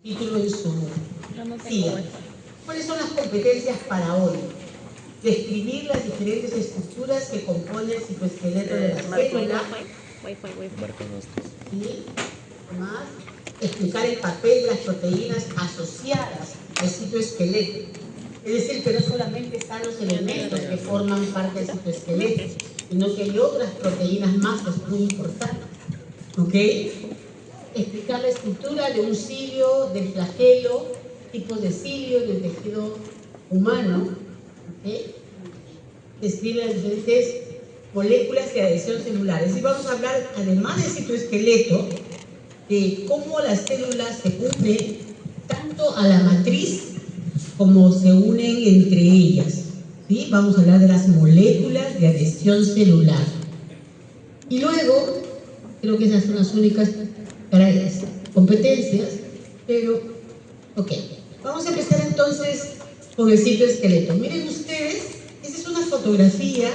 título en su silla. ¿Cuáles son las competencias para hoy? Describir las diferentes estructuras que componen el citoesqueleto de la célula. ¿Sí? Más, explicar el papel de las proteínas asociadas al citoesqueleto. Es decir, que no solamente están los elementos que forman parte del citoesqueleto, sino que hay otras proteínas más que es muy importante. ¿Ok? Explicar la estructura de un cilio, del flagelo, tipos de cilio, del tejido humano. ¿Ok? Describe las diferentes moléculas de adhesión celular. Es decir, vamos a hablar, además del citoesqueleto, de cómo las células se unen tanto a la matriz como se unen entre ellas. ¿Sí? Vamos a hablar de las moléculas de adhesión celular. Y luego, creo que esas son las únicas competencias, pero, ok. Vamos a empezar entonces con el citoesqueleto. Miren ustedes, esta es una fotografía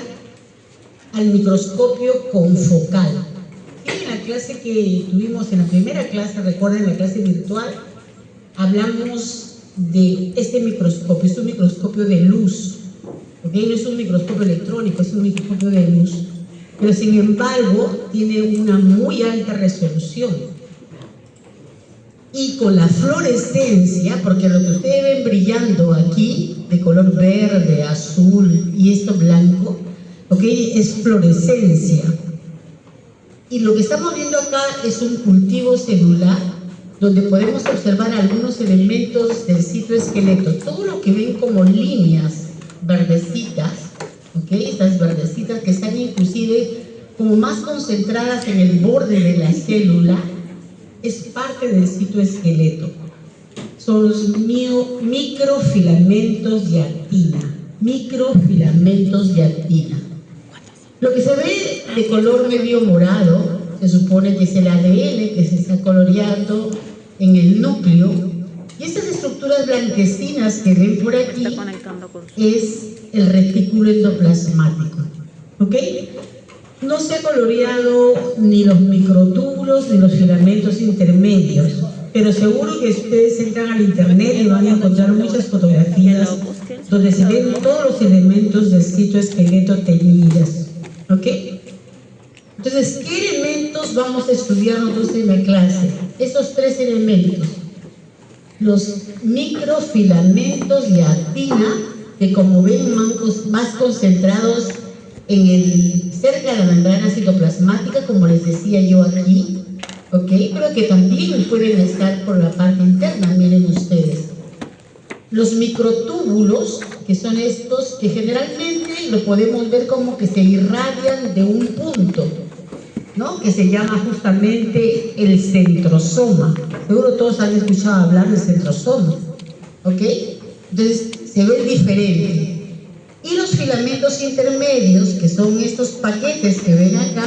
al microscopio confocal. En la clase que tuvimos, en la primera clase, recuerden, la clase virtual, hablamos de este microscopio. Es un microscopio de luz, ¿ok? No es un microscopio electrónico, es un microscopio de luz, pero sin embargo tiene una muy alta resolución. Y con la fluorescencia, porque lo que ustedes ven brillando aquí, de color verde, azul y esto blanco, ¿ok? Es fluorescencia. Y lo que estamos viendo acá es un cultivo celular donde podemos observar algunos elementos del citoesqueleto. Todo lo que ven como líneas verdecitas, ¿ok? Estas verdecitas que están inclusive como más concentradas en el borde de la célula, es parte del citoesqueleto. Son los microfilamentos de actina. Microfilamentos de actina. Lo que se ve de color medio morado, se supone que es el ADN que se está coloreando en el núcleo. Y estas estructuras blanquecinas que ven por aquí es el retículo endoplasmático. ¿Ok? No se ha coloreado ni los microtúbulos ni los filamentos intermedios, pero seguro que ustedes entran al internet y van a encontrar muchas fotografías donde se ven todos los elementos del citoesqueleto teñidas. ¿Ok? Entonces, ¿qué elementos vamos a estudiar nosotros en la clase? Estos tres elementos. Los microfilamentos de actina, que como ven más concentrados cerca de la membrana citoplasmática, como les decía yo aquí, ¿ok? Pero que también pueden estar por la parte interna, miren ustedes. Los microtúbulos, que son estos, que generalmente lo podemos ver como que se irradian de un punto, ¿no? Que se llama justamente el centrosoma. Seguro todos han escuchado hablar del centrosoma, ¿ok? Entonces se ve diferente. Y los filamentos intermedios, que son estos paquetes que ven acá,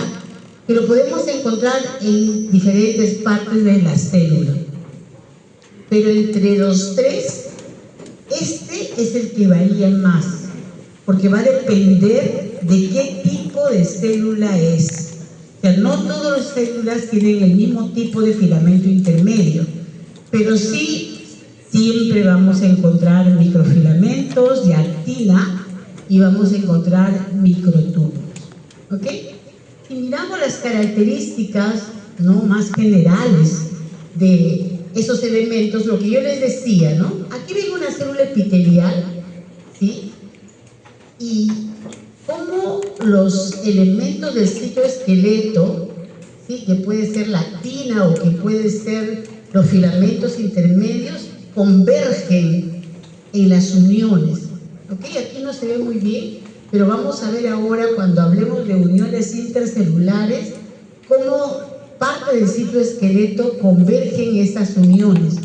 que lo podemos encontrar en diferentes partes de la célula. Pero entre los tres, este es el que varía más, porque va a depender de qué tipo de célula es. O sea, no todas las células tienen el mismo tipo de filamento intermedio, pero sí siempre vamos a encontrar microfilamentos de actina y vamos a encontrar microtúbulos. ¿Ok? Si miramos las características, ¿no?, más generales de esos elementos, lo que yo les decía, ¿no? Aquí ven una célula epitelial, ¿sí? Y cómo los elementos del citoesqueleto, ¿sí?, que puede ser la actina o que puede ser los filamentos intermedios, convergen en las uniones. ¿Ok? Aquí no se ve muy bien, pero vamos a ver ahora, cuando hablemos de uniones intercelulares, cómo parte del citoesqueleto convergen estas uniones.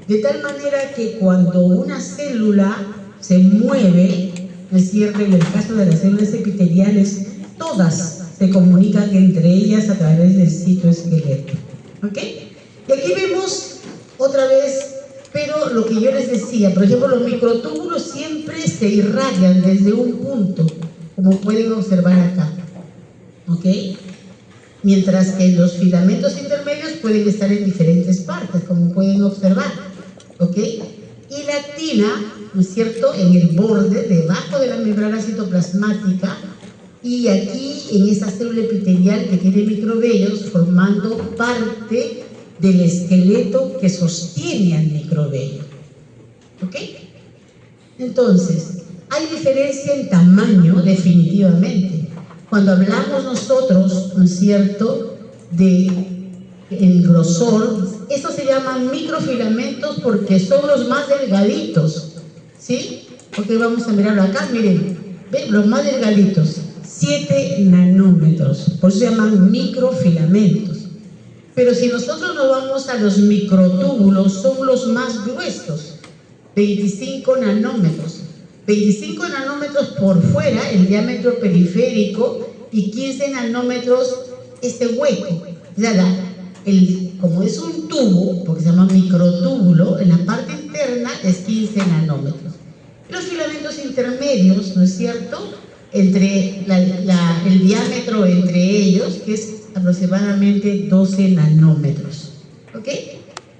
De tal manera que cuando una célula se mueve, ¿no es cierto?, en el caso de las células epiteliales, todas se comunican entre ellas a través del citoesqueleto. ¿Ok? Y aquí vemos otra vez, pero lo que yo les decía, por ejemplo, los microtúbulos siempre se irradian desde un punto, como pueden observar acá. ¿Ok? Mientras que los filamentos intermedios pueden estar en diferentes partes, como pueden observar. ¿ok? Y la actina, ¿no es cierto?, en el borde, debajo de la membrana citoplasmática, y aquí en esa célula epitelial que tiene microvellos formando parte del esqueleto que sostiene al microvello, ¿ok? Entonces, hay diferencia en tamaño definitivamente. Cuando hablamos nosotros, ¿no es cierto?, de el grosor, estos se llaman microfilamentos porque son los más delgaditos, ¿sí? Ok, vamos a mirarlo acá, miren, ¿ven? Los más delgaditos, 7 nanómetros, por eso se llaman microfilamentos. Pero si nosotros nos vamos a los microtúbulos, son los más gruesos, 25 nanómetros. 25 nanómetros por fuera, el diámetro periférico, y 15 nanómetros este hueco. O sea, como es un tubo, porque se llama microtúbulo, en la parte interna es 15 nanómetros. Los filamentos intermedios, ¿no es cierto?, entre el diámetro entre ellos, que es aproximadamente 12 nanómetros. ¿Ok?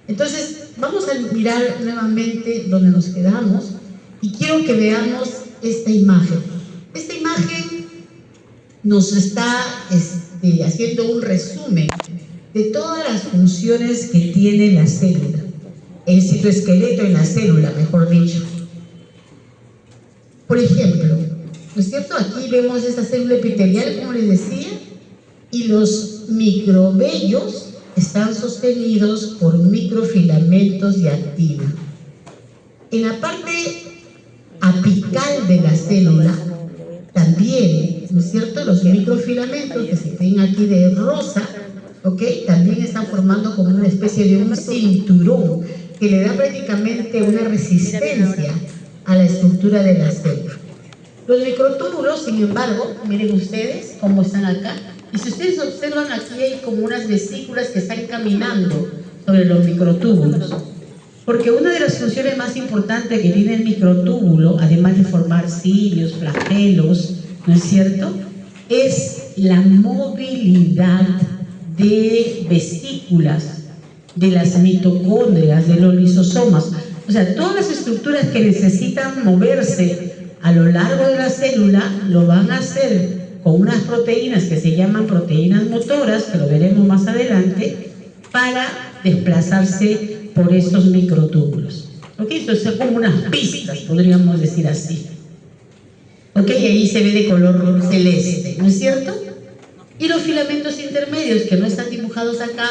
Entonces, vamos a mirar nuevamente donde nos quedamos y quiero que veamos esta imagen. Esta imagen nos está haciendo un resumen de todas las funciones que tiene la célula, el citoesqueleto en la célula, mejor dicho. Por ejemplo, ¿no es cierto? Aquí vemos esta célula epitelial, como les decía, y los microvellos están sostenidos por microfilamentos de actina. En la parte apical de la célula, también, ¿no es cierto?, los microfilamentos que se ven aquí de rosa, ¿ok?, también están formando como una especie de un cinturón que le da prácticamente una resistencia a la estructura de la célula. Los microtúbulos, sin embargo, miren ustedes cómo están acá, y si ustedes observan, aquí hay como unas vesículas que están caminando sobre los microtúbulos, porque una de las funciones más importantes que tiene el microtúbulo, además de formar cilios, flagelos, ¿no es cierto?, es la movilidad de vesículas, de las mitocondrias, de los lisosomas. O sea, todas las estructuras que necesitan moverse a lo largo de la célula lo van a hacer con unas proteínas que se llaman proteínas motoras, que lo veremos más adelante, para desplazarse por estos microtúbulos. ¿Ok? Esto es como unas pistas, podríamos decir así. ¿Ok? Y ahí se ve de color celeste, ¿no es cierto? Y los filamentos intermedios, que no están dibujados acá,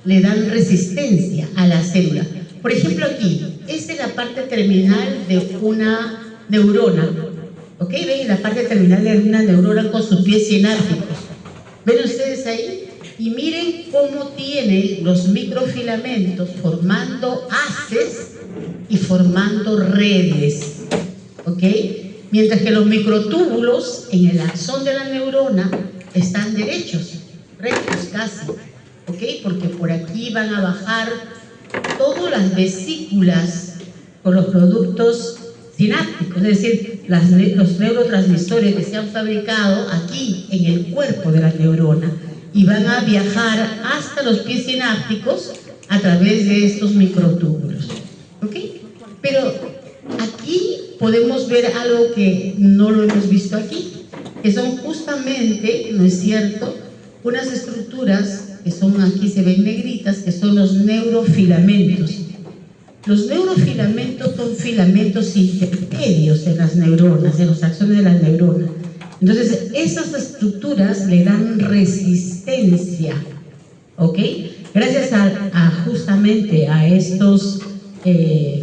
le dan resistencia a la célula. Por ejemplo, aquí, esta es la parte terminal de una neurona. ¿Ok? ¿Ven? La parte terminal de una neurona con sus pies sinápticos. ¿Ven ustedes ahí? Y miren cómo tiene los microfilamentos formando haces y formando redes. ¿Ok? Mientras que los microtúbulos en el axón de la neurona están derechos, rectos casi. ¿Ok? Porque por aquí van a bajar todas las vesículas con los productos sinápticos, es decir, los neurotransmisores que se han fabricado aquí en el cuerpo de la neurona, y van a viajar hasta los pies sinápticos a través de estos microtúbulos. ¿Ok? Pero aquí podemos ver algo que no lo hemos visto aquí, que son justamente, ¿no es cierto?, unas estructuras que son, aquí se ven negritas, que son los neurofilamentos. Los neurofilamentos son filamentos intermedios en las neuronas, en los axones de las neuronas. Entonces, esas estructuras le dan resistencia, ¿ok? Gracias justamente a estos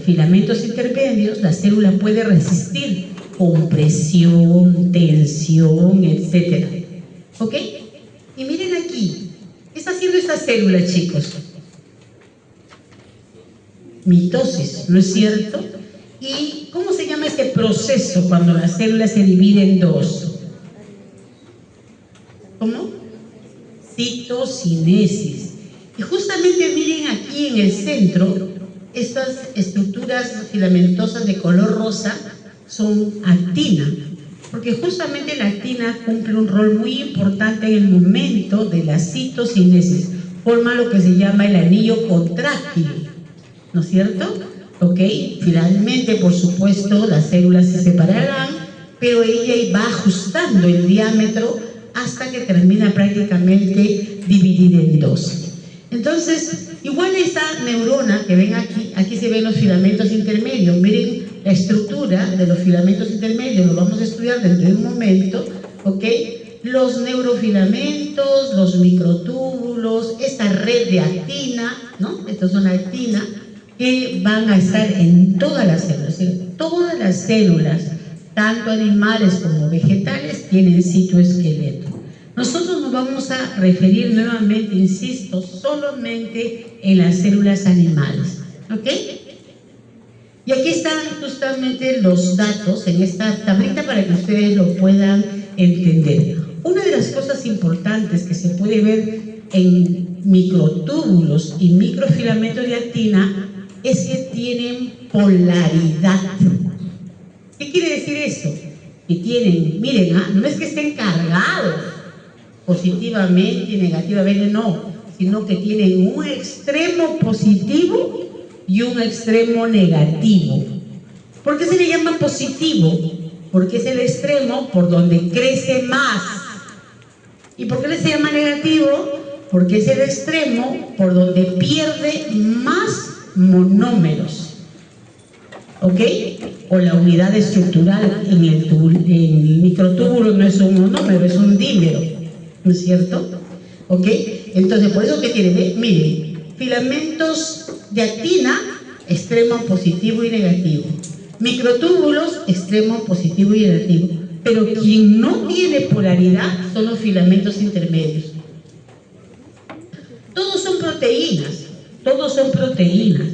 filamentos intermedios, la célula puede resistir compresión, tensión, etc. ¿Ok? Y miren aquí, ¿qué está haciendo esta célula, chicos? Mitosis, ¿no es cierto? ¿Y cómo se llama este proceso cuando la célula se divide en dos? ¿Cómo? Citocinesis. Y justamente miren aquí en el centro, estas estructuras filamentosas de color rosa son actina, porque justamente la actina cumple un rol muy importante en el momento de la citocinesis, forma lo que se llama el anillo contráctil, ¿no es cierto? ¿ok? Finalmente, por supuesto, las células se separarán, pero ella va ajustando el diámetro hasta que termina prácticamente dividida en dos. Entonces, igual esta neurona que ven aquí, aquí se ven los filamentos intermedios. Miren la estructura de los filamentos intermedios, lo vamos a estudiar dentro de un momento, ¿ok? Los neurofilamentos, los microtúbulos, esta red de actina, ¿no? Estos son actina, que van a estar en todas las células. Todas las células, tanto animales como vegetales, tienen citoesqueleto. Nosotros nos vamos a referir nuevamente, insisto, solamente en las células animales, ¿ok? Y aquí están justamente los datos en esta tablita para que ustedes lo puedan entender. Una de las cosas importantes que se puede ver en microtúbulos y microfilamentos de actina es que tienen polaridad. ¿Qué quiere decir eso? Que tienen, miren, no es que estén cargados positivamente y negativamente, no, sino que tienen un extremo positivo y un extremo negativo. ¿Por qué se le llama positivo? Porque es el extremo por donde crece más. ¿Y por qué se llama negativo? Porque es el extremo por donde pierde más monómeros, ¿ok? O la unidad estructural en el microtúbulo no es un monómero, es un dímero, ¿no es cierto? ¿Ok? Entonces, por eso que tiene, miren, filamentos de actina, extremo positivo y negativo. Microtúbulos, extremo positivo y negativo. Pero quien no tiene polaridad son los filamentos intermedios. Todos son proteínas, todos son proteínas.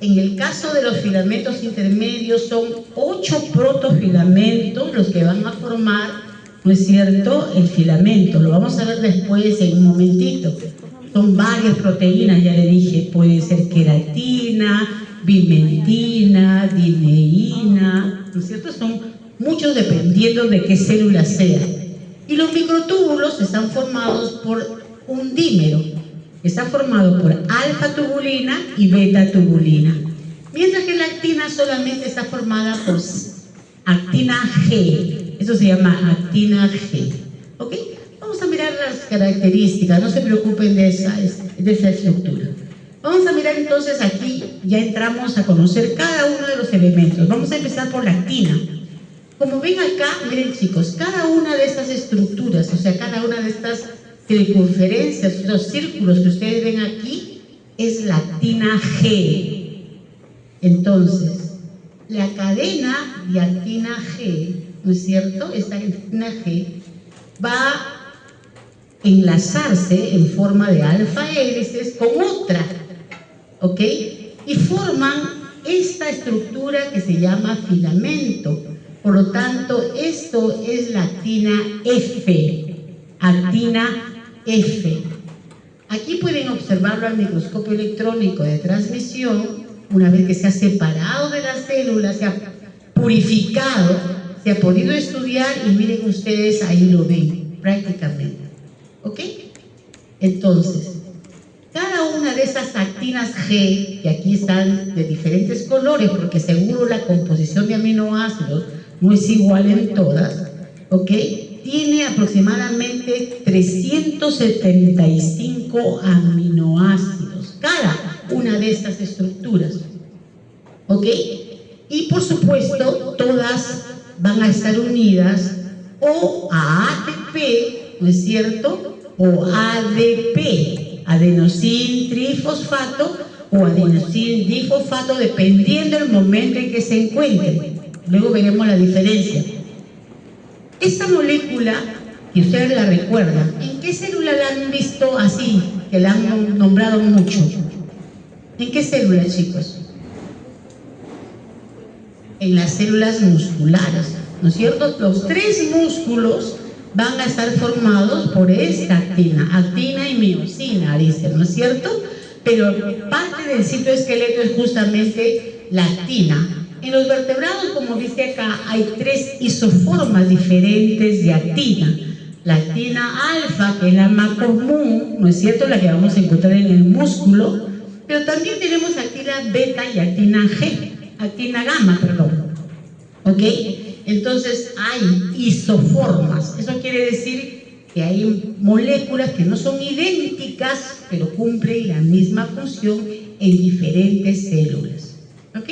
En el caso de los filamentos intermedios son 8 protofilamentos los que van a formar, ¿no es cierto?, el filamento. Lo vamos a ver después en un momentito. Son varias proteínas, ya le dije, puede ser queratina, bimentina, dineína, ¿no es cierto? Son muchos dependiendo de qué célula sea. Y los microtúbulos están formados por un dímero. Está formado por alfa-tubulina y beta-tubulina. Mientras que la actina solamente está formada por actina G. Eso se llama actina G. ¿Ok? Vamos a mirar las características, no se preocupen de esa estructura. Vamos a mirar entonces aquí, ya entramos a conocer cada uno de los elementos. Vamos a empezar por la actina. Como ven acá, miren chicos, cada una de estas estructuras, o sea, cada una de estas circunferencias, los círculos que ustedes ven aquí, es la actina G. Entonces, la cadena de actina G, ¿no es cierto? Esta actina G va a enlazarse en forma de alfa hélices con otra, ¿ok? Y forman esta estructura que se llama filamento. Por lo tanto, esto es la actina F, actina F. Aquí pueden observarlo al microscopio electrónico de transmisión, una vez que se ha separado de las células, se ha purificado, se ha podido estudiar y miren ustedes, ahí lo ven prácticamente. ¿Ok? Entonces, cada una de esas actinas G, que aquí están de diferentes colores, porque seguro la composición de aminoácidos no es igual en todas, ¿ok? Tiene aproximadamente 375 aminoácidos, cada una de estas estructuras, ¿ok? Y por supuesto, todas van a estar unidas o a ATP, ¿no es cierto?, o ADP, adenosin trifosfato o adenosin difosfato, dependiendo del momento en que se encuentren. Luego veremos la diferencia. Esta molécula, que ustedes la recuerdan, ¿en qué célula la han visto así, que la han nombrado mucho? ¿En qué célula, chicos? En las células musculares, ¿no es cierto? Los 3 músculos van a estar formados por esta actina y miosina, dicen, ¿no es cierto? Pero parte del citoesqueleto es justamente la actina. En los vertebrados, como dice acá, hay 3 isoformas diferentes de actina. La actina alfa, que es la más común, ¿no es cierto?, la que vamos a encontrar en el músculo, pero también tenemos actina beta y actina G. actina gamma, perdón. ¿Ok? Entonces hay isoformas. Eso quiere decir que hay moléculas que no son idénticas, pero cumplen la misma función en diferentes células. ¿Ok?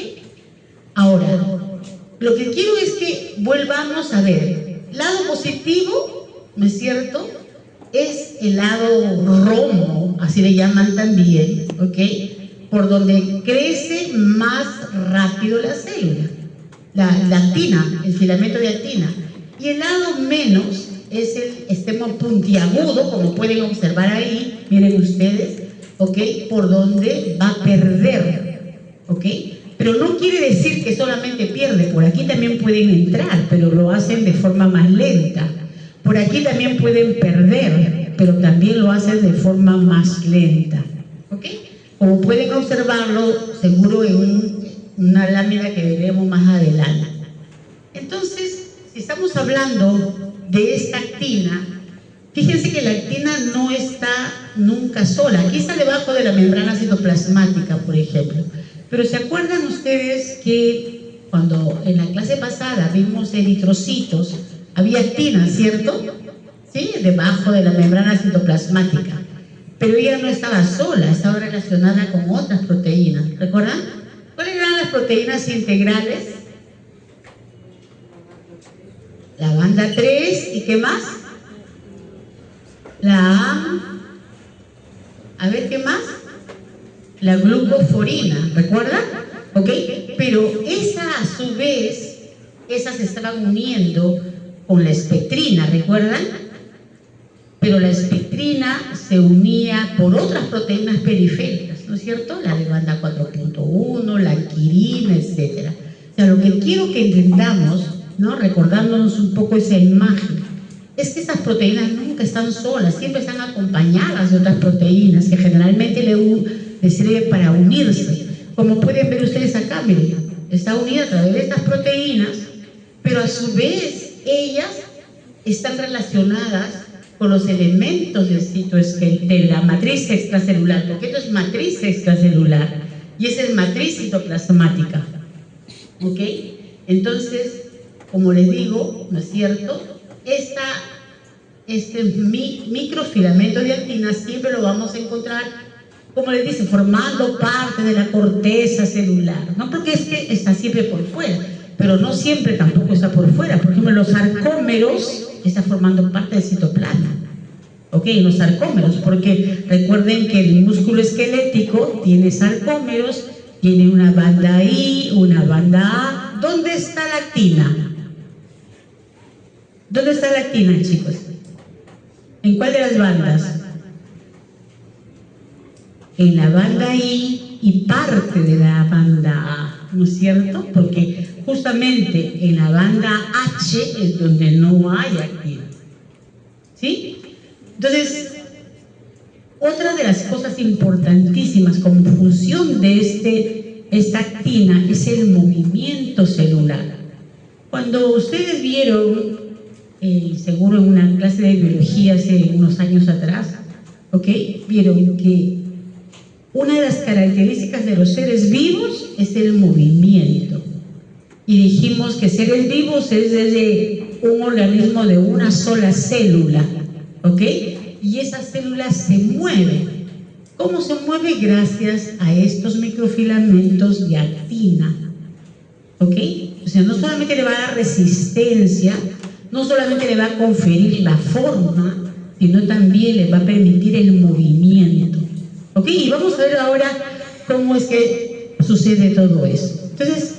Ahora, lo que quiero es que volvamos a ver. Lado positivo, ¿no es cierto? Es el lado romo, así le llaman también, ¿ok? Por donde crece más rápido la célula, la actina, el filamento de actina. Y el lado menos es el extremo puntiagudo, como pueden observar ahí, miren ustedes, ¿ok? Por donde va a perder, ¿ok? Pero no quiere decir que solamente pierde, por aquí también pueden entrar, pero lo hacen de forma más lenta. Por aquí también pueden perder, pero también lo hacen de forma más lenta, ¿ok? Como pueden observarlo, seguro en una lámina que veremos más adelante. Entonces, si estamos hablando de esta actina, fíjense que la actina no está nunca sola. Aquí está debajo de la membrana citoplasmática, por ejemplo. Pero ¿se acuerdan ustedes que cuando en la clase pasada vimos eritrocitos, había actina, ¿cierto? Sí, debajo de la membrana citoplasmática. Pero ella no estaba sola, estaba relacionada con otras proteínas. ¿Recuerdan? ¿Cuáles eran las proteínas integrales? La banda 3, ¿y qué más? A ver, ¿qué más? La glucoforina, ¿recuerdan? ¿Ok? Pero esa a su vez, esas se estaban uniendo con la espectrina, ¿recuerdan? Pero la espectrina se unía por otras proteínas periféricas, ¿no es cierto? La de banda 4.1, la quirina, etc. O sea, lo que quiero que entendamos, ¿no? Recordándonos un poco esa imagen, es que estas proteínas nunca están solas, siempre están acompañadas de otras proteínas que generalmente les sirve para unirse. Como pueden ver ustedes acá, miren, está unida a través de estas proteínas, pero a su vez ellas están relacionadas con los elementos del citoesqueleto, de la matriz extracelular, porque esto es matriz extracelular y esa es matriz citoplasmática. ¿Ok? Entonces, como les digo, ¿no es cierto? Este microfilamento de actina siempre lo vamos a encontrar, como les dice, formando parte de la corteza celular, no porque es que está siempre por fuera, pero no siempre tampoco está por fuera. Por ejemplo, los sarcómeros están formando parte del citoplasma, ¿ok? Los sarcómeros, porque recuerden que el músculo esquelético tiene sarcómeros, tiene una banda I, una banda A. ¿Dónde está la actina? ¿Dónde está la actina, chicos? ¿En cuál de las bandas? En la banda I y parte de la banda A, ¿no es cierto? Porque justamente en la banda H es donde no hay actina. ¿Sí? Entonces, otra de las cosas importantísimas como función de esta actina es el movimiento celular. Cuando ustedes vieron, seguro en una clase de biología hace unos años atrás, ¿ok? Vieron que una de las características de los seres vivos es el movimiento. Y dijimos que seres vivos es desde un organismo de una sola célula, ¿ok? Y esa célula se mueve. ¿Cómo se mueve? Gracias a estos microfilamentos de actina, ¿ok? O sea, no solamente le va a dar resistencia, no solamente le va a conferir la forma, sino también le va a permitir el movimiento. ¿Ok? Y vamos a ver ahora cómo es que sucede todo eso. Entonces,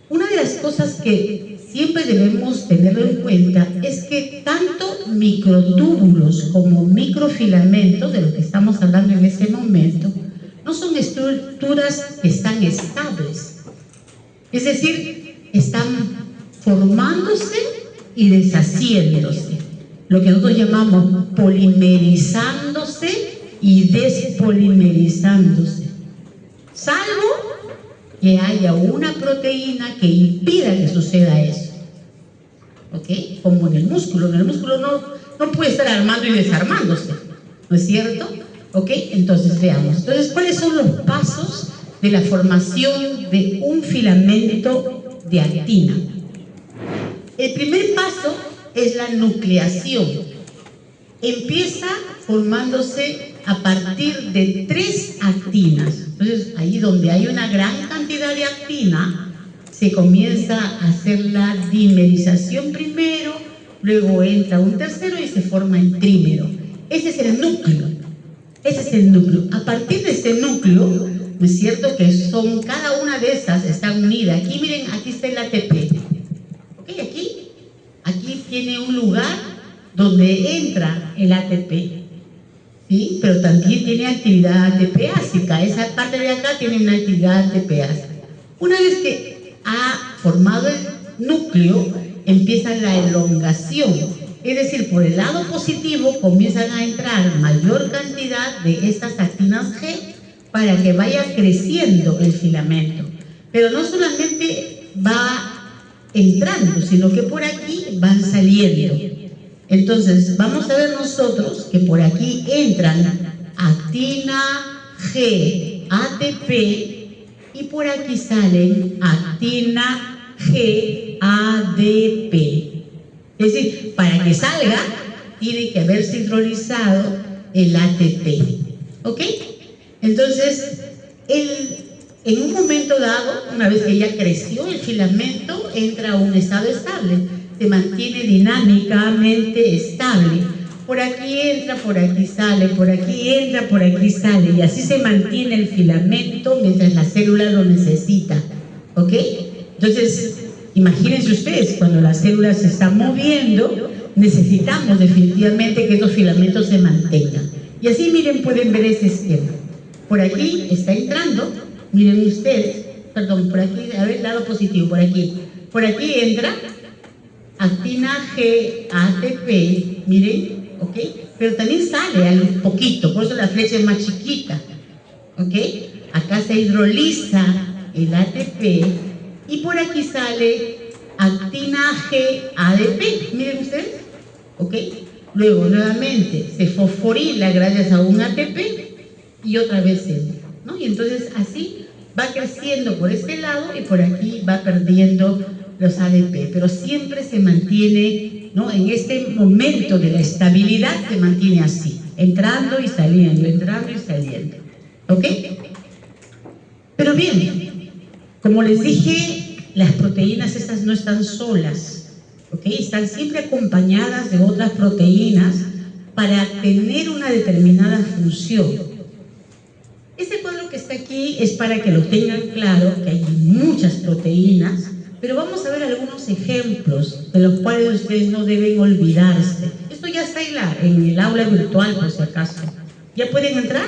una de las cosas que siempre debemos tenerlo en cuenta es que tanto microtúbulos como microfilamentos, de lo que estamos hablando en este momento, no son estructuras que están estables. Es decir, están formándose y deshaciéndose. Lo que nosotros llamamos polimerizándose y despolimerizándose, salvo que haya una proteína que impida que suceda eso, ¿ok? Como en el músculo no puede estar armando y desarmándose, ¿no es cierto? ¿Ok? Entonces veamos, entonces, ¿cuáles son los pasos de la formación de un filamento de actina. El primer paso es la nucleación. Empieza formándose a partir de 3 actinas. Entonces, ahí donde hay una gran cantidad de actina, se comienza a hacer la dimerización primero, luego entra un tercero y se forma el trímero. Ese es el núcleo. Ese es el núcleo. A partir de este núcleo, ¿no es cierto? Que son, cada una de esas está unida. Aquí miren, aquí está el ATP. ¿Ok? Aquí tiene un lugar donde entra el ATP. ¿Sí? Pero también tiene actividad ATPásica. Esa parte de acá tiene una actividad ATPásica. Una vez que ha formado el núcleo, empieza la elongación. Es decir, por el lado positivo comienzan a entrar mayor cantidad de estas actinas G para que vaya creciendo el filamento. Pero no solamente va entrando, sino que por aquí van saliendo. Entonces, vamos a ver nosotros que por aquí entran actina G, ATP, y por aquí salen actina G, ADP. Es decir, para que salga, tiene que haberse hidrolizado el ATP. ¿Ok? Entonces, en un momento dado, una vez que ya creció el filamento, entra a un estado estable. Se mantiene dinámicamente estable. Por aquí entra, por aquí sale, por aquí entra, por aquí sale. Y así se mantiene el filamento mientras la célula lo necesita. ¿Ok? Entonces, imagínense ustedes, cuando la célula se está moviendo, necesitamos definitivamente que estos filamentos se mantengan. Y así, miren, pueden ver ese esquema. Por aquí está entrando, miren ustedes, perdón, por aquí, a ver, lado positivo, por aquí entra actina G, ATP, miren, ¿ok? Pero también sale al poquito, por eso la flecha es más chiquita, ¿ok? Acá se hidroliza el ATP y por aquí sale actina G, ADP, miren ustedes, ¿ok? Luego nuevamente se fosforila gracias a un ATP y otra vez entra, ¿no? Y entonces así va creciendo por este lado y por aquí va perdiendo los ADP, pero siempre se mantiene, ¿no? En este momento de la estabilidad se mantiene así, entrando y saliendo, ¿ok? Pero bien, como les dije, las proteínas estas no están solas, ¿ok? Están siempre acompañadas de otras proteínas para tener una determinada función. Este cuadro que está aquí es para que lo tengan claro, que hay muchas proteínas, pero vamos a ver algunos ejemplos de los cuales ustedes no deben olvidarse. Esto ya está en el aula virtual, por si acaso. ¿Ya pueden entrar?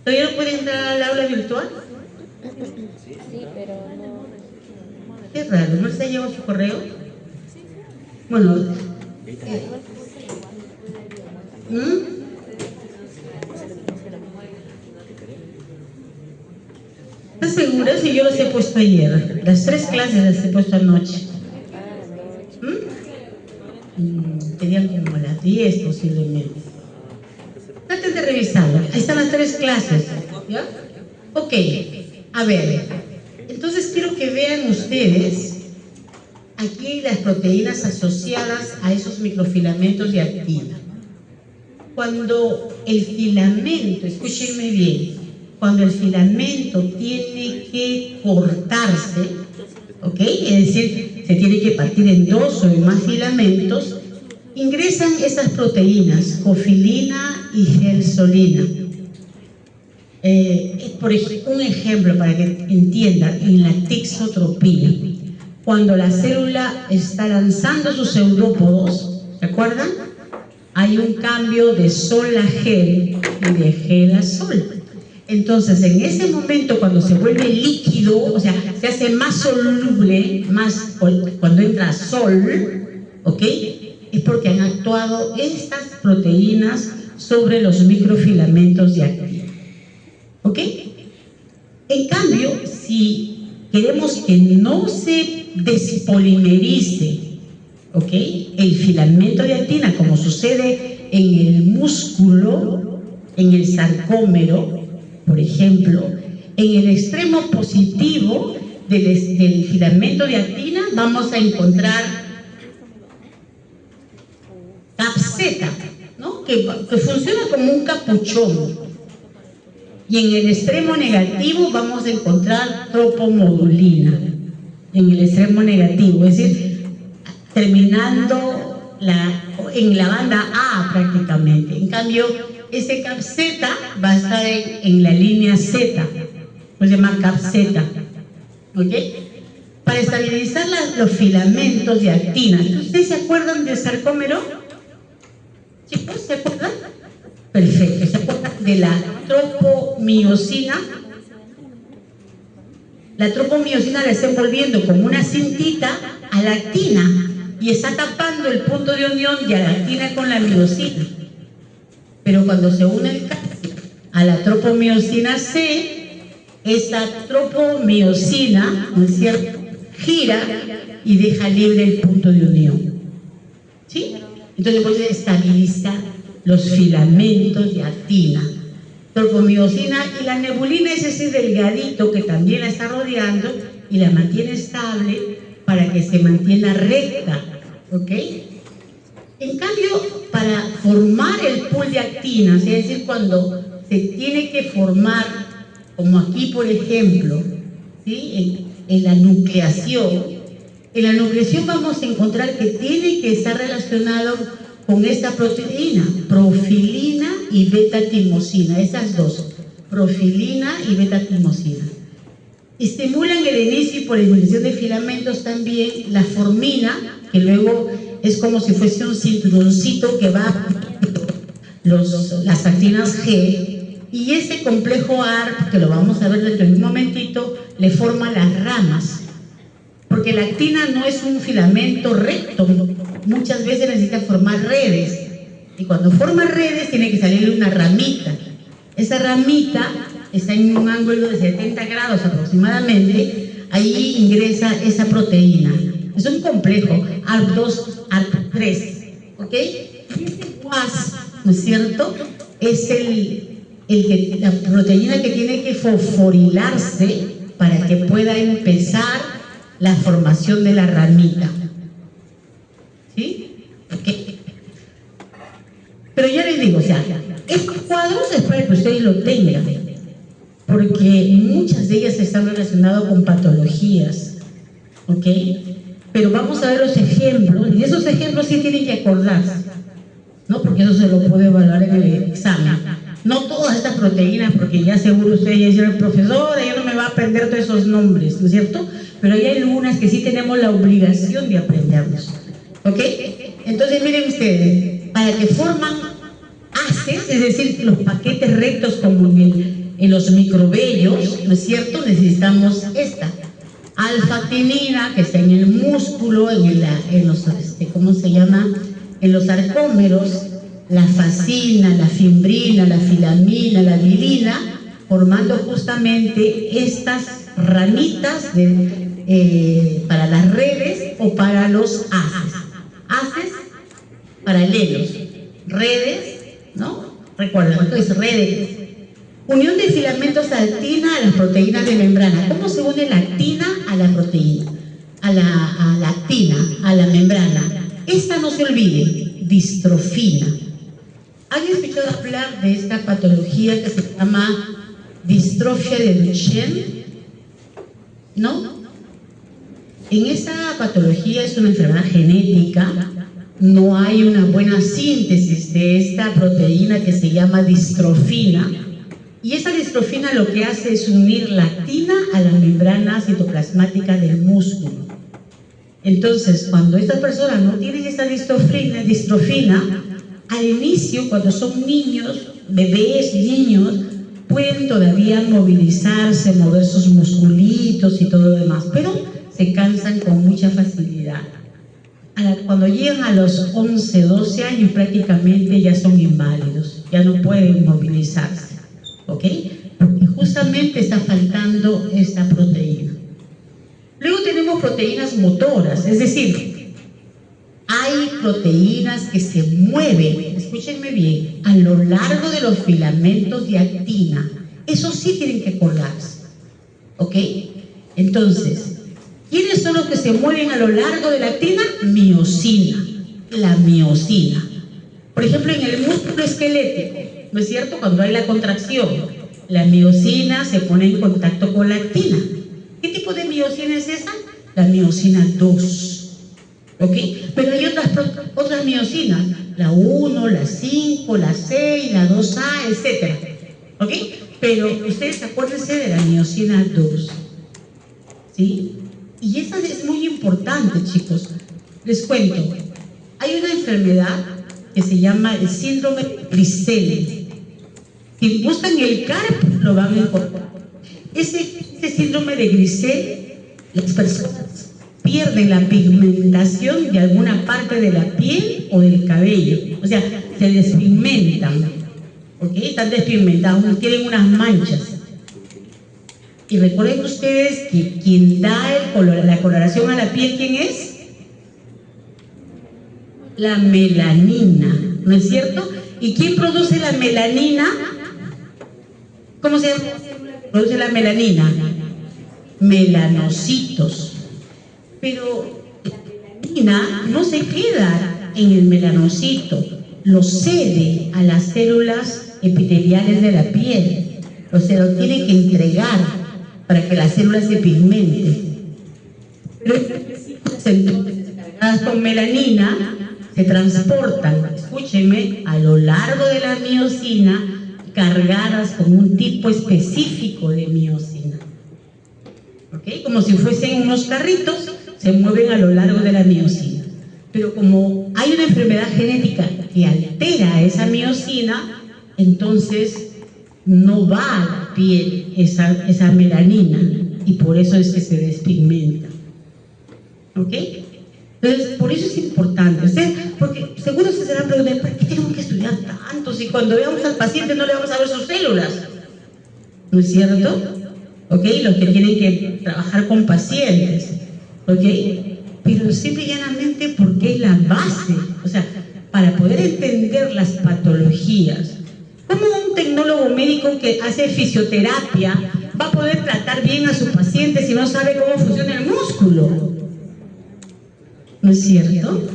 ¿Todavía no pueden entrar al aula virtual? Sí, pero no. Qué raro, ¿no les ha llegado su correo? Bueno. ¿Estás segura si yo las he puesto ayer? Las 3 clases las he puesto anoche. Serían como a las 10 posiblemente. Traten de revisarlo. Ahí están las 3 clases. ¿Ya? Ok. A ver. Entonces quiero que vean ustedes aquí las proteínas asociadas a esos microfilamentos de actina. Cuando el filamento, escúchenme bien, cuando el filamento tiene que cortarse, ¿ok? Es decir, se tiene que partir en 2 o en más filamentos, ingresan estas proteínas, cofilina y gelsolina. Por ejemplo, un ejemplo para que entiendan, en la tixotropía, cuando la célula está lanzando sus pseudópodos, ¿se acuerdan? Hay un cambio de sol a gel y de gel a sol. Entonces, en ese momento, cuando se vuelve líquido, o sea, se hace más soluble, cuando entra sol, ¿ok? Es porque han actuado estas proteínas sobre los microfilamentos de actina, ¿ok? En cambio, si queremos que no se despolimerice, ¿ok?, el filamento de actina, como sucede en el músculo, en el sarcómero, por ejemplo, En el extremo positivo del filamento de actina vamos a encontrar capseta, ¿no? que funciona como un capuchón. Y en el extremo negativo vamos a encontrar tropomodulina. En el extremo negativo, es decir, terminando en la banda A prácticamente. En cambio, ese capseta va a estar en la línea Z, pues se llama capseta. ¿Ok? Para estabilizar los filamentos de actina. ¿Ustedes se acuerdan del sarcómero? ¿Chicos, se acuerdan? Perfecto. ¿Se acuerdan de la tropomiosina? La tropomiosina la está envolviendo como una cintita a la actina y está tapando el punto de unión de la actina con la miosina. Pero cuando se une el calcio a la tropomiosina C, esa tropomiosina, ¿no es cierto?, gira y deja libre el punto de unión. ¿Sí? Entonces puede estabilizar los filamentos de actina. Tropomiosina y la nebulina es ese delgadito que también la está rodeando y la mantiene estable para que se mantenga recta. ¿Ok? En cambio, para formar el pool de actinas, es decir, cuando se tiene que formar, como aquí por ejemplo, ¿sí?, en la nucleación vamos a encontrar que tiene que estar relacionado con esta proteína, profilina y beta-timosina, esas dos, profilina y beta-timosina. Estimulan el inicio y polinización de filamentos también la formina, que luego es como si fuese un cinturoncito que va las actinas G, y ese complejo ARP, que lo vamos a ver dentro de un momentito, le forma las ramas, porque la actina no es un filamento recto, muchas veces necesita formar redes, y cuando forma redes tiene que salirle una ramita. Esa ramita está en un ángulo de 70 grados aproximadamente, ahí ingresa esa proteína. Es un complejo, ARP2, ARP3, ¿ok? Y ese WAS, ¿no es cierto?, es la proteína que tiene que fosforilarse para que pueda empezar la formación de la ramita. ¿Sí? ¿Okay? Pero ya les digo, o sea, estos cuadros es para que ustedes lo tengan, porque muchas de ellas están relacionadas con patologías, ¿ok? Pero vamos a ver los ejemplos, y esos ejemplos sí tienen que acordarse, ¿no? Porque eso se lo puede evaluar en el examen. No todas estas proteínas, porque ya seguro ustedes ya dijeron, profesora, ya no me va a aprender todos esos nombres, ¿no es cierto? Pero hay algunas que sí tenemos la obligación de aprenderlos, ¿ok? Entonces miren ustedes, para que forman ACEs, es decir, los paquetes rectos como en los microvellos, ¿no es cierto?, necesitamos esta alfa-actinina que está en el músculo, en los ¿cómo se llama?, en los sarcómeros, la fascina, la fimbrina, la filamina, la vilina, formando justamente estas ramitas para las redes o para los haces. Haces paralelos, redes, ¿no? Recuerden, entonces redes. Unión de filamentos actina a las proteínas de membrana. ¿Cómo se une la actina a la proteína? A la actina, a la membrana. Esta no se olvide, distrofina. ¿Han escuchado hablar de esta patología que se llama distrofia de Duchenne? ¿No? En esta patología es una enfermedad genética, no hay una buena síntesis de esta proteína que se llama distrofina, y esa distrofina lo que hace es unir la actina a la membrana citoplasmática del músculo. Entonces, cuando estas personas no tienen esta distrofina, al inicio, cuando son niños, bebés, niños, pueden todavía movilizarse, mover sus musculitos y todo lo demás, pero se cansan con mucha facilidad. Cuando llegan a los 11, 12 años, prácticamente ya son inválidos, ya no pueden movilizarse, ¿ok? Porque justamente está faltando esta proteína. Luego tenemos proteínas motoras, es decir, hay proteínas que se mueven, escúchenme bien, a lo largo de los filamentos de actina. Eso sí tienen que acordarse. ¿Ok? Entonces, ¿quiénes son los que se mueven a lo largo de la actina? Miosina, la miosina. Por ejemplo, en el músculo esquelético, ¿no es cierto? Cuando hay la contracción, la miosina se pone en contacto con la actina. ¿Qué tipo de miosina es esa? La miosina 2. ¿Ok? Pero hay otras miosinas, la 1, la 5, la 6, la 2A, etc. ¿Ok? Pero ustedes acuérdense de la miosina 2. ¿Sí? Y esa es muy importante, chicos. Les cuento, hay una enfermedad que se llama el síndrome de Grisel. Si buscan el CARP, lo van a encontrar. Ese síndrome de Grisel, las personas pierden la pigmentación de alguna parte de la piel o del cabello. O sea, se despigmentan. ¿Ok? Están despigmentados, tienen unas manchas. Y recuerden ustedes que quien da la coloración a la piel, ¿quién es? La melanina, ¿no es cierto? ¿Y quién produce la melanina? ¿Cómo se llama? Produce la melanina. Melanocitos. Pero la melanina no se queda en el melanocito, lo cede a las células epiteliales de la piel. O sea, lo tiene que entregar para que las células se pigmenten. Pero estas células cargadas con melanina se transportan, escúchenme, a lo largo de la miosina, cargadas con un tipo específico de miosina. ¿Ok? Como si fuesen unos carritos, se mueven a lo largo de la miosina. Pero como hay una enfermedad genética que altera esa miosina, entonces no va a la piel esa melanina, y por eso es que se despigmenta. ¿Ok? Entonces, por eso es importante, porque seguro se estarán preguntando, ¿para qué tenemos que estudiar tanto si cuando veamos al paciente no le vamos a ver sus células? ¿No es cierto? ¿Ok? Los que tienen que trabajar con pacientes, ¿ok? Pero simple y llanamente porque es la base, o sea, para poder entender las patologías. ¿Cómo un tecnólogo médico que hace fisioterapia va a poder tratar bien a su paciente si no sabe cómo funciona el músculo? ¿No es cierto?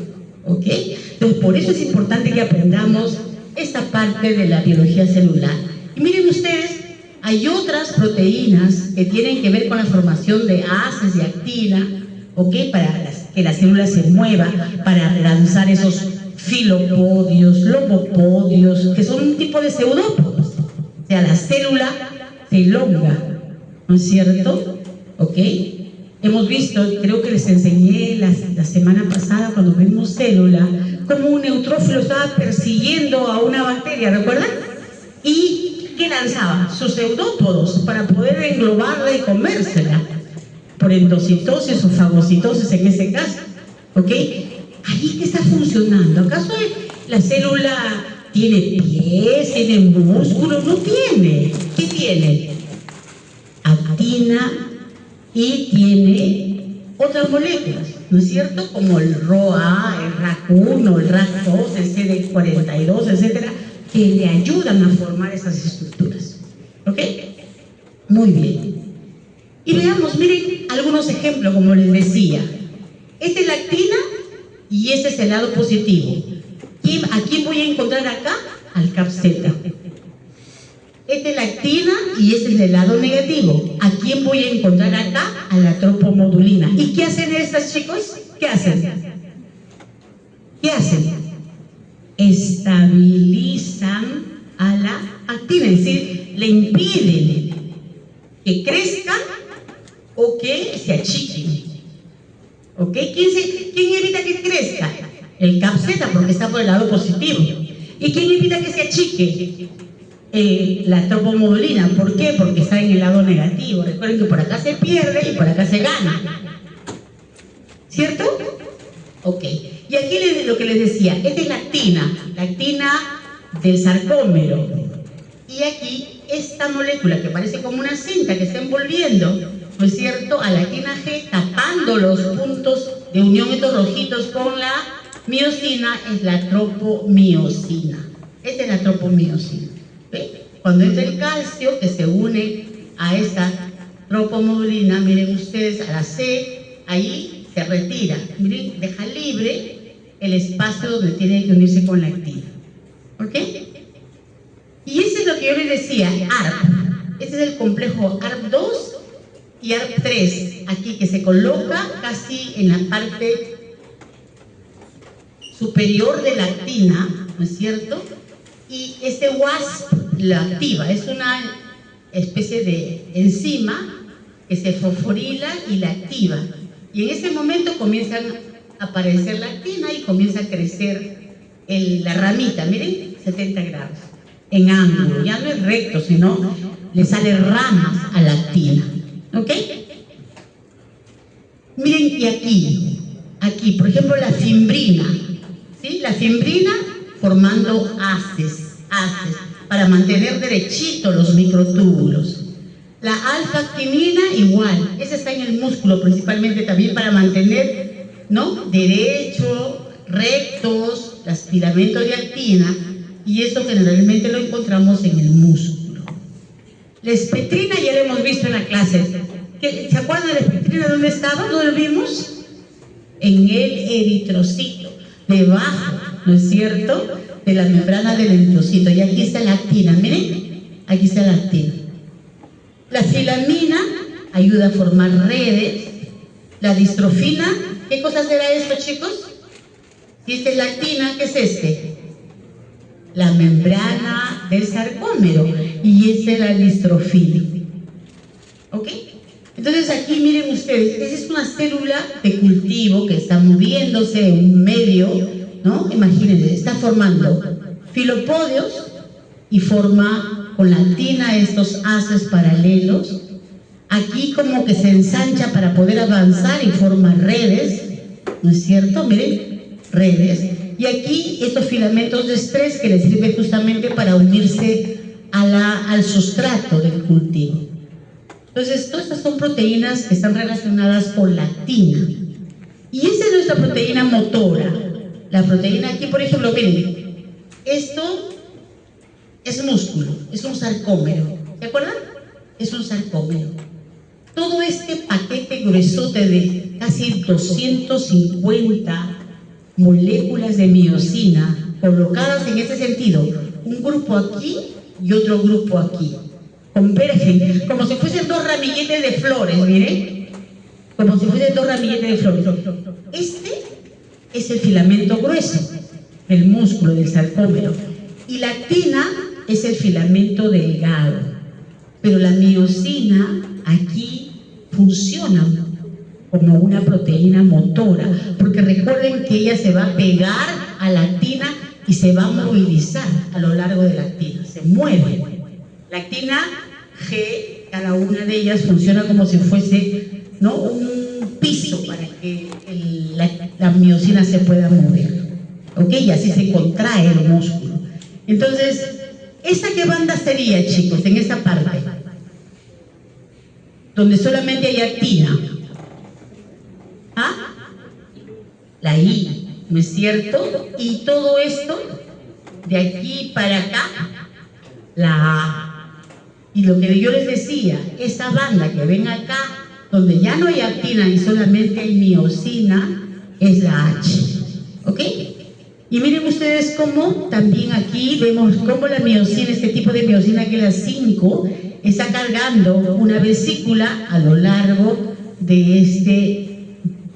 ¿Ok? Entonces, por eso es importante que aprendamos esta parte de la biología celular. Y miren ustedes, hay otras proteínas que tienen que ver con la formación de ACEs y actina, ¿ok? Para que la célula se mueva, para lanzar esos filopodios, lobopodios, que son un tipo de pseudópodos. O sea, la célula se elonga, ¿no es cierto? ¿Ok? Hemos visto, creo que les enseñé la semana pasada cuando vimos célula, cómo un neutrófilo estaba persiguiendo a una bacteria, ¿recuerdan? Y ¿qué lanzaba? Sus pseudópodos para poder englobarla y comérsela, por endocitosis o fagocitosis en ese caso. ¿Ok? ¿Ahí qué está funcionando? ¿Acaso la célula tiene pies, tiene músculos? No tiene. ¿Qué tiene? Actina, y tiene otras moléculas, ¿no es cierto? Como el ROA, el RAC1, el RAC2, el CD42, etcétera, que le ayudan a formar esas estructuras. ¿Ok? Muy bien. Y veamos, miren algunos ejemplos, como les decía. Esta es la actina y este es el lado positivo. ¿A quién voy a encontrar acá? Al CAPZ. Esta es la actina y este es el lado negativo. ¿A quién voy a encontrar acá? A la tropomodulina. ¿Y qué hacen estas, chicos? ¿Qué hacen? ¿Qué hacen? Estabilizan a la actina, es decir, le impiden que crezcan o que se achiquen. ¿Ok? ¿Quién evita que crezca? El CAPZ, porque está por el lado positivo. ¿Y quién evita que se achique? La tropomodulina. ¿Por qué? Porque está en el lado negativo. Recuerden que por acá se pierde y por acá se gana. ¿Cierto? Ok. Y aquí lo que les decía, esta es la actina del sarcómero. Y aquí esta molécula que parece como una cinta que está envolviendo, ¿no es cierto?, a la actina G, tapando los puntos de unión, estos rojitos, con la miosina, es la tropomiosina. Esta es la tropomiosina. ¿Ve? Cuando entra el calcio que se une a esta tropomobilina, miren ustedes, a la C, ahí se retira. Miren, deja libre el espacio donde tiene que unirse con la actina. ¿Ok? Y eso es lo que yo les decía, ARP. Este es el complejo ARP2 y ARP3, aquí que se coloca casi en la parte superior de la actina, ¿no es cierto? Y este WASP la activa, es una especie de enzima que se fosforila y la activa. Y en ese momento comienzan a aparecer la actina y comienza a crecer la ramita, miren, 70 grados, en ángulo, ya no es recto, sino le salen ramas a la actina, ¿ok? Miren, y aquí, por ejemplo, la fimbrina, ¿sí? La fimbrina formando haces, para mantener derechitos los microtúbulos. La alfa-actinina igual, esa está en el músculo principalmente también para mantener, ¿no?, derecho, rectos, los filamentos de actina, y eso generalmente lo encontramos en el músculo. La espectrina ya lo hemos visto en la clase. ¿Se acuerdan de la espectrina? ¿Dónde estaba? ¿Dónde lo vimos? En el eritrocito, debajo, ¿no es cierto?, de la membrana del eritrocito. Y aquí está la actina, miren, aquí está la actina. La filamina ayuda a formar redes. La distrofina, ¿qué cosa será esto, chicos? Si esta es la actina, ¿qué es este? La membrana del sarcómero. Y esta es la distrofina. ¿Ok? Entonces aquí miren ustedes, esa es una célula de cultivo que está moviéndose en un medio, ¿no? Imagínense, está formando filopodios y forma con la actina estos haces paralelos. Aquí como que se ensancha para poder avanzar y forma redes, ¿no es cierto? Miren, redes. Y aquí estos filamentos de estrés que les sirve justamente para unirse al sustrato del cultivo. Entonces, todas estas son proteínas que están relacionadas con la actina. Y esa es nuestra proteína motora. La proteína aquí, por ejemplo, miren, esto es músculo, es un sarcómero. ¿Se acuerdan? Es un sarcómero. Todo este paquete gruesote de casi 250 moléculas de miosina colocadas en ese sentido, un grupo aquí y otro grupo aquí, convergen como si fuesen dos ramilletes de flores, miren, como si fuesen dos ramilletes de flores. Este es el filamento grueso del músculo, del sarcómero, y la actina es el filamento delgado, pero la miosina aquí funciona como una proteína motora, porque recuerden que ella se va a pegar a la actina y se va a movilizar a lo largo de la actina, se mueve. La actina G, cada una de ellas funciona como si fuese, ¿no?, un piso para que la miosina se pueda mover, ¿ok? Y así se contrae el músculo. Entonces, ¿esta qué banda sería, chicos, en esta parte? Donde solamente hay actina. ¿Ah? La I, ¿no es cierto? Y todo esto, de aquí para acá, la A. Y lo que yo les decía, esa banda que ven acá, donde ya no hay actina y solamente hay miosina, es la H. ¿Ok? Y miren ustedes cómo también aquí vemos cómo la miosina, este tipo de miosina que es la 5, está cargando una vesícula a lo largo de este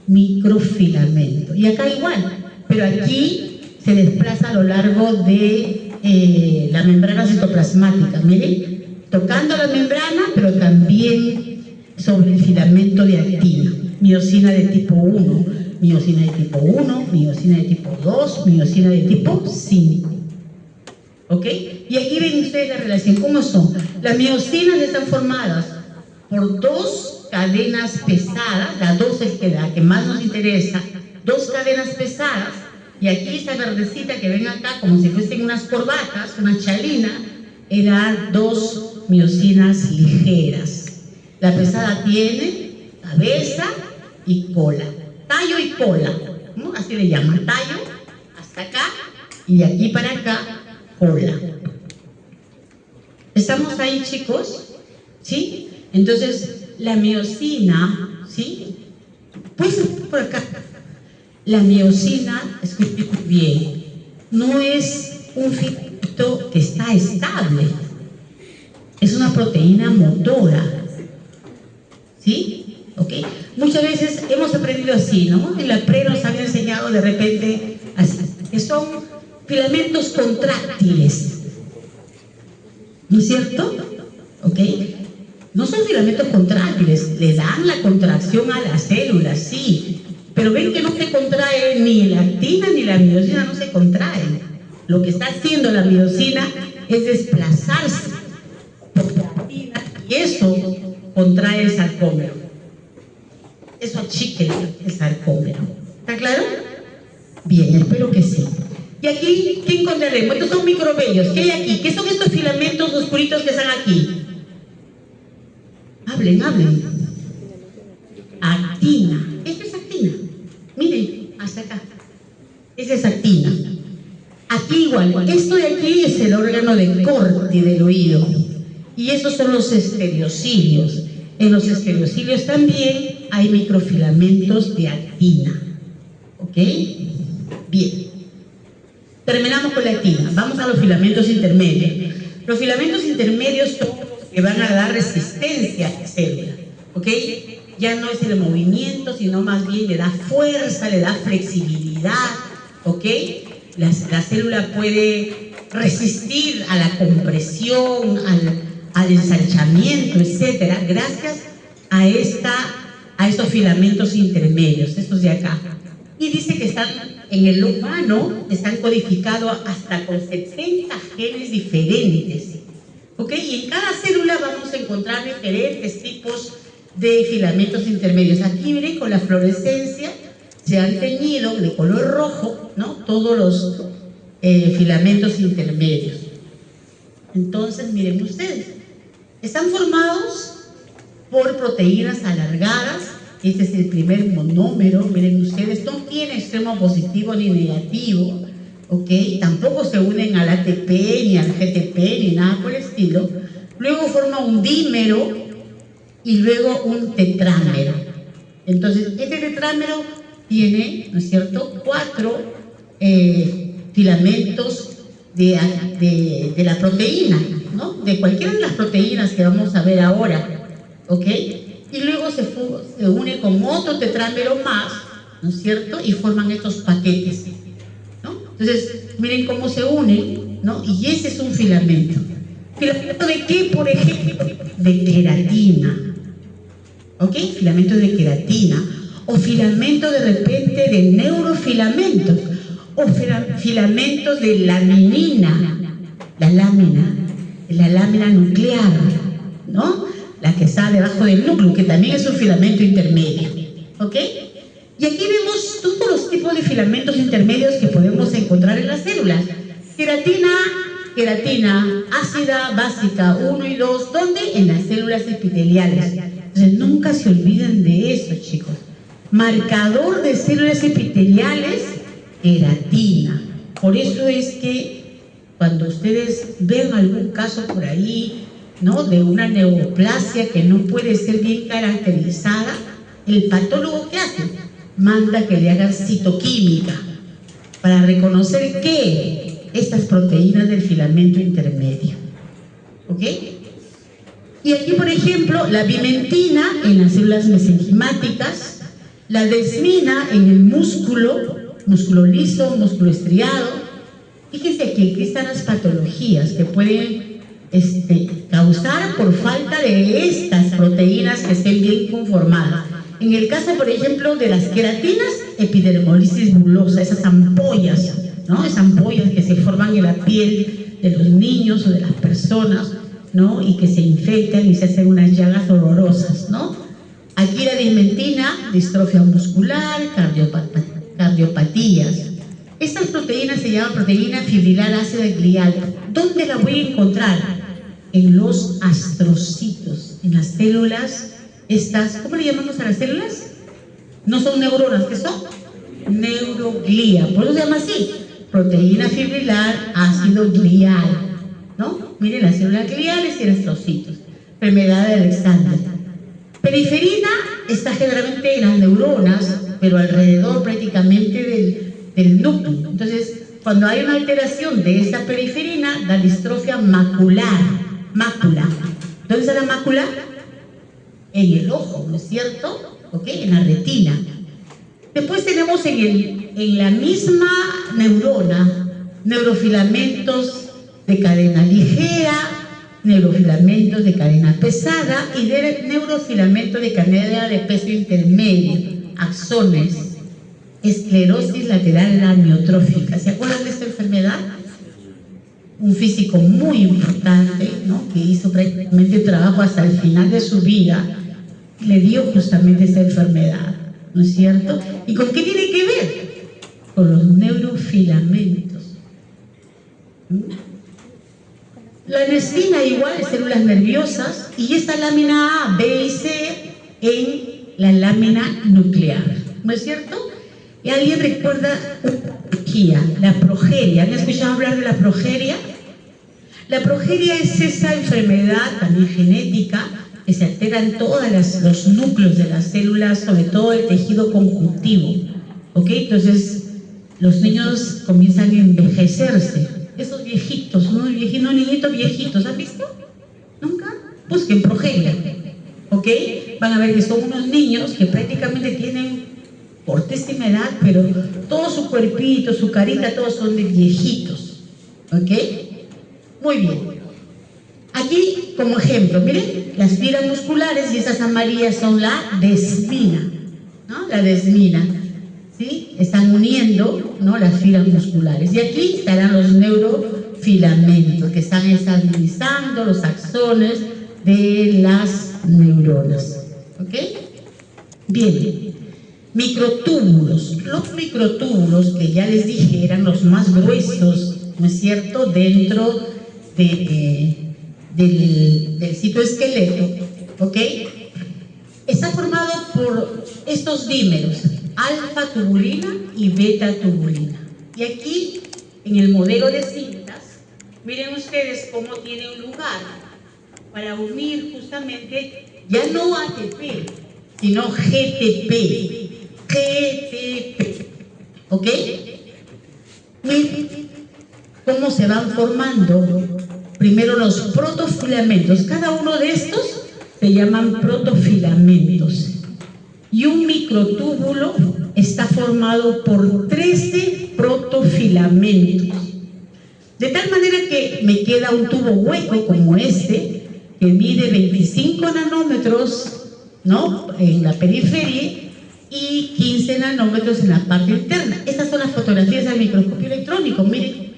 microfilamento. Y acá igual, pero aquí se desplaza a lo largo de la membrana citoplasmática, miren, tocando la membrana, pero también sobre el filamento de actina, miosina de tipo 1, miosina de tipo 1, miosina de tipo 2, miosina de tipo 5. ¿Ok? Y aquí ven ustedes la relación. ¿Cómo son? Las miosinas están formadas por dos cadenas pesadas, la 2 es la que más nos interesa, dos cadenas pesadas, y aquí esta verdecita que ven acá, como si fuesen unas corbatas, una chalina, eran dos miosinas ligeras. La pesada tiene cabeza y cola, tallo y cola, ¿no? Así le llaman, tallo hasta acá y de aquí para acá, cola. ¿Estamos ahí, chicos? ¿Sí? Entonces, la miosina, ¿sí? Pues por acá. La miosina, escuchen bien, no es un filamento que está estable, es una proteína motora, ¿sí? ¿Ok? Muchas veces hemos aprendido así, ¿no? En la pre nos habían enseñado de repente así, que son filamentos contráctiles, ¿no es cierto? ¿Ok? No son filamentos contráctiles, le dan la contracción a las células, sí, pero ven que no se contrae ni la actina ni la miosina, no se contraen. Lo que está haciendo la miosina es desplazarse por la actina y eso contrae el sarcómero. Eso achique el sarcómero. ¿Está claro? Bien, espero que sí. Y aquí, ¿qué encontraremos? Estos son microvellos. ¿Qué hay aquí? ¿Qué son estos filamentos oscuritos que están aquí? Hablen, hablen. Actina. Esto es actina. Miren, hasta acá. Esa es actina. Aquí igual. Esto de aquí es el órgano de corte del oído. Y esos son los estereocilios. En los estereocilios también hay microfilamentos de actina. ¿Ok? Bien. Terminamos con la actina. Vamos a los filamentos intermedios. Los filamentos intermedios son los que van a dar resistencia a la célula. ¿Ok? Ya no es el movimiento, sino más bien le da fuerza, le da flexibilidad. ¿Ok? La célula puede resistir a la compresión, al ensanchamiento, etcétera, gracias a estos filamentos intermedios, estos de acá. Y dice que están en el humano, están codificados hasta con 70 genes diferentes. ¿Ok? Y en cada célula vamos a encontrar diferentes tipos de filamentos intermedios. Aquí miren, con la fluorescencia se han teñido de color rojo, ¿no? Todos los filamentos intermedios. Entonces, miren ustedes, están formados por proteínas alargadas. Este es el primer monómero, miren ustedes, no tiene extremo positivo ni negativo, ¿ok? Tampoco se unen al ATP, ni al GTP, ni nada por el estilo. Luego forma un dímero y luego un tetrámero. Entonces, este tetrámero tiene, ¿no es cierto?, 4 filamentos de la proteína, ¿no? De cualquiera de las proteínas que vamos a ver ahora, ¿ok? Y luego se une con otro tetrámero más, ¿no es cierto? Y forman estos paquetes, ¿no? Entonces, miren cómo se unen, ¿no? Y ese es un filamento. ¿Filamento de qué, por ejemplo? De queratina, ¿ok? Filamento de queratina. O filamento de repente de neurofilamentos. O filamentos de laminina, la lámina nuclear, ¿no? La que está debajo del núcleo, que también es un filamento intermedio, ¿ok? Y aquí vemos todos los tipos de filamentos intermedios que podemos encontrar en las células. Queratina ácida, básica 1 y 2, ¿dónde? En las células epiteliales. Entonces, nunca se olviden de eso, chicos. Marcador de células epiteliales, queratina. Por eso es que cuando ustedes ven algún caso por ahí, ¿no?, de una neoplasia que no puede ser bien caracterizada, el patólogo, ¿qué hace? Manda que le hagan citoquímica para reconocer que estas proteínas del filamento intermedio. ¿Ok? Y aquí, por ejemplo, la bimentina en las células mesenquimáticas, la desmina en el músculo liso, músculo estriado. Fíjense aquí, aquí están las patologías que pueden causar por falta de estas proteínas que estén bien conformadas. En el caso, por ejemplo, de las queratinas, epidermolisis bullosa, esas ampollas, ¿no? Esas ampollas que se forman en la piel de los niños o de las personas, ¿no? Y que se infectan y se hacen unas llagas horrorosas, ¿no? Aquí la dismentina, distrofia muscular, cardiopatías. Estas proteínas se llaman proteína fibrilar ácida glial. ¿Dónde la voy a encontrar? En los astrocitos, en las células estas. ¿Cómo le llamamos a las células? No son neuronas, ¿qué son? Neuroglía. ¿Por eso se llama así? Proteína fibrilar ácido glial, ¿no? Miren las células gliales y los astrocitos. Enfermedad de Alexander. Periferina está generalmente en las neuronas, pero alrededor prácticamente del núcleo. Entonces, cuando hay una alteración de esta periferina, da distrofia macular, mácula. ¿Dónde está la mácula? En el ojo, ¿no es cierto? ¿Ok? En la retina. Después tenemos en la misma neurona neurofilamentos de cadena ligera, neurofilamentos de cadena pesada y neurofilamentos de cadena de peso intermedio, axones, esclerosis lateral amiotrófica. ¿Se acuerdan de esta enfermedad? Un físico muy importante, ¿no?, que hizo prácticamente trabajo hasta el final de su vida, le dio justamente esta enfermedad, ¿no es cierto? ¿Y con qué tiene que ver? Con los neurofilamentos. La enestina igual es células nerviosas y esta lámina A, B y C en la lámina nuclear, ¿no es cierto? ¿Y alguien recuerda la progeria? ¿Han escuchado hablar de la progeria? La progeria es esa enfermedad también genética que se alteran todos los núcleos de las células, sobre todo el tejido conjuntivo, ¿ok? Entonces los niños comienzan a envejecerse. Esos viejitos, unos niñitos viejitos, ¿han visto? ¿Nunca? Busquen progeria, ¿ok? Van a ver que son unos niños que prácticamente tienen cortísima edad, pero todo su cuerpito, su carita, todos son de viejitos, ¿ok? Muy bien. Aquí, como ejemplo, miren, las fibras musculares, y esas amarillas son la desmina, ¿no? La desmina, ¿sí? Están uniendo, ¿no?, las fibras musculares. Y aquí estarán los neurofilamentos, que están estabilizando los axones de las neuronas, ¿ok? Bien. Microtúbulos. Los microtúbulos, que ya les dije, eran los más gruesos, ¿no es cierto?, dentro del citoesqueleto, ¿ok? Está formado por estos dímeros, alfa-tubulina y beta-tubulina. Y aquí, en el modelo de cintas, miren ustedes cómo tiene un lugar para unir justamente, ya no ATP, sino GTP. ¿Ok? Miren cómo se van formando primero los protofilamentos. Cada uno de estos se llaman protofilamentos. Y un microtúbulo está formado por 13 protofilamentos. De tal manera que me queda un tubo hueco como este, que mide 25 nanómetros, ¿no?, en la periferia, y 15 nanómetros en la parte interna. Estas son las fotografías del microscopio electrónico. Miren,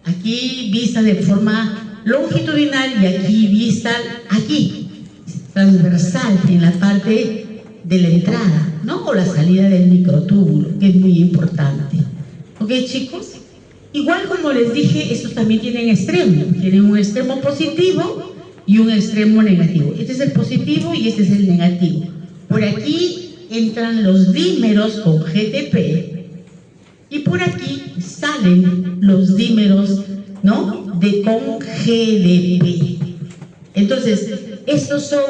aquí vista de forma longitudinal y aquí vista, aquí, transversal en la parte de la entrada, ¿no?, o la salida del microtúbulo, que es muy importante. ¿Ok, chicos? Igual como les dije, estos también tienen extremos. Tienen un extremo positivo y un extremo negativo. Este es el positivo y este es el negativo. Por aquí entran los dímeros con GTP y por aquí salen los dímeros, ¿no?, con GDP. Entonces, estos son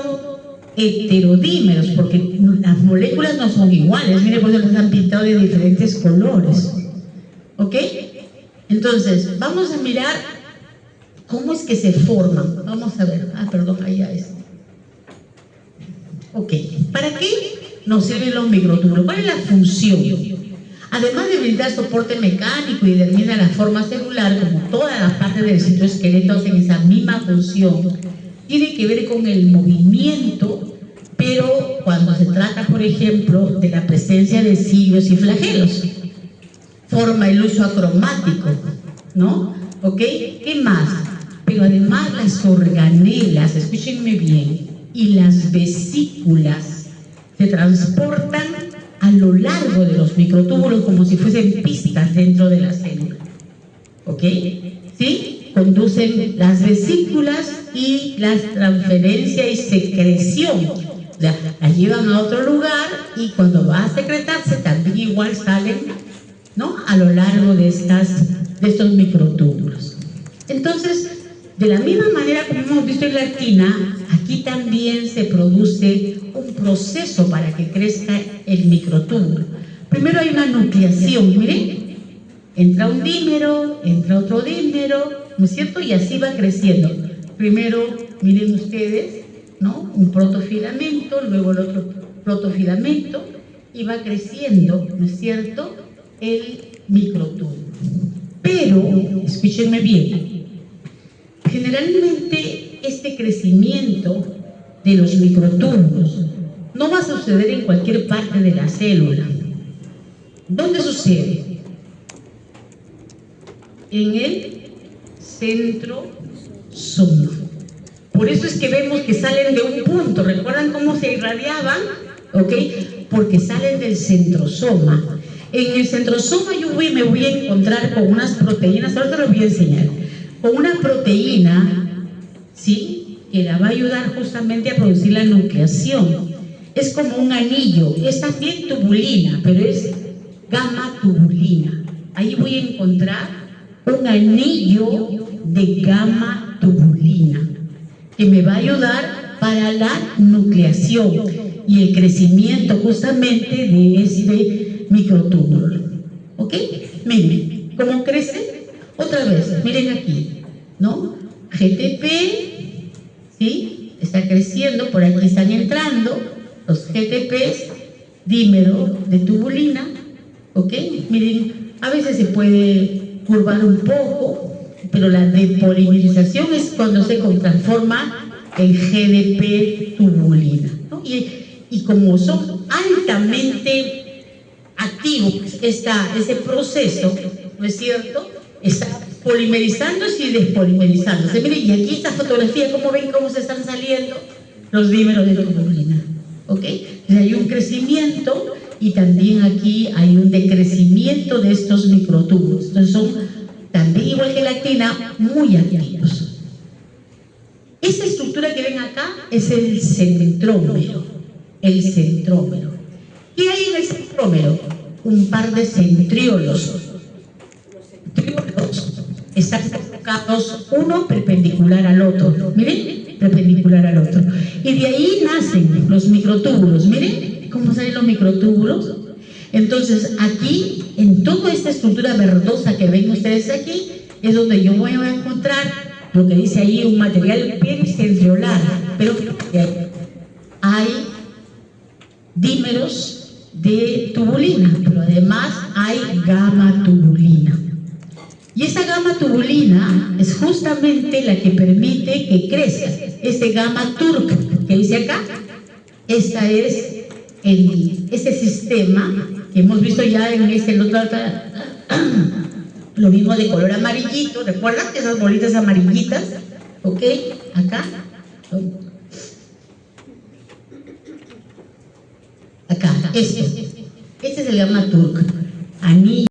heterodímeros porque las moléculas no son iguales. Miren, pues los han pintado de diferentes colores. ¿Ok? Entonces, vamos a mirar cómo es que se forman. Vamos a ver. Perdón, allá es. Ok. ¿Para qué nos sirven los microtúbulos? ¿Cuál es la función? Además de brindar soporte mecánico y determinar la forma celular, como todas las partes del citoesqueleto hacen esa misma función, tiene que ver con el movimiento, pero cuando se trata, por ejemplo, de la presencia de cilios y flagelos, forma el uso acromático, ¿no? ¿Ok? ¿Qué más? Pero además las organelas, escúchenme bien, y las vesículas se transportan a lo largo de los microtúbulos como si fuesen pistas dentro de la célula. ¿Ok? ¿Sí? Conducen las vesículas y la transferencia y secreción. O sea, las llevan a otro lugar y cuando va a secretarse también igual salen, ¿no?, a lo largo de estos microtúbulos. Entonces, De la misma manera como hemos visto en la actina, aquí también se produce un proceso para que crezca el microtúbulo. Primero hay una nucleación, miren, entra un dímero, entra otro dímero, ¿no es cierto? Y así va creciendo. Primero, miren ustedes, ¿no? Un protofilamento, luego el otro protofilamento, y va creciendo, ¿no es cierto?, el microtúbulo. Pero, escúchenme bien, generalmente este crecimiento de los microtúbulos no va a suceder en cualquier parte de la célula. ¿Dónde sucede? En el centrosoma. Por eso es que vemos que salen de un punto. ¿Recuerdan cómo se irradiaban? ¿Ok? Porque salen del centrosoma. En el centrosoma yo me voy a encontrar con unas proteínas, ahora te lo voy a enseñar, con una proteína, ¿sí?, que la va a ayudar justamente a producir la nucleación. Es como un anillo, es también tubulina, pero es gamma tubulina. Ahí voy a encontrar un anillo de gamma tubulina que me va a ayudar para la nucleación y el crecimiento justamente de este microtúbulo. ¿Ok? Miren, ¿cómo crece? Otra vez, miren aquí, ¿no? GTP, ¿sí? Está creciendo, por aquí están entrando los GTPs, dímero de tubulina, ¿ok? Miren, a veces se puede curvar un poco, pero la depolimerización es cuando se transforma el GDP tubulina, ¿no? Y como son altamente activos ese proceso, ¿no es cierto?, está polimerizándose y despolimerizándose. Miren, y aquí esta fotografía, ¿cómo ven cómo se están saliendo los dímeros de tubulina? ¿Ok? Entonces hay un crecimiento y también aquí hay un decrecimiento de estos microtúbulos. Entonces son también, igual que la actina, muy activos. Esa estructura que ven acá es el centrómero. El centrómero. ¿Qué hay en el centrómero? Un par de centriolos. Los centriolos están colocados uno perpendicular al otro. Miren, perpendicular al otro. Y de ahí nacen los microtúbulos. Miren cómo salen los microtúbulos. Entonces aquí, en toda esta estructura verdosa que ven ustedes aquí, es donde yo voy a encontrar lo que dice ahí, un material pericentriolar. Pero hay dímeros de tubulina, pero además hay gamma tubulina. Y esa gamma tubulina es justamente la que permite que crezca este gamma turc que dice acá. Esta es este sistema que hemos visto ya en lo mismo de color amarillito. ¿Recuerdan esas bolitas amarillitas? ¿Ok? Acá. Acá, este es el gamma turc. Anillo.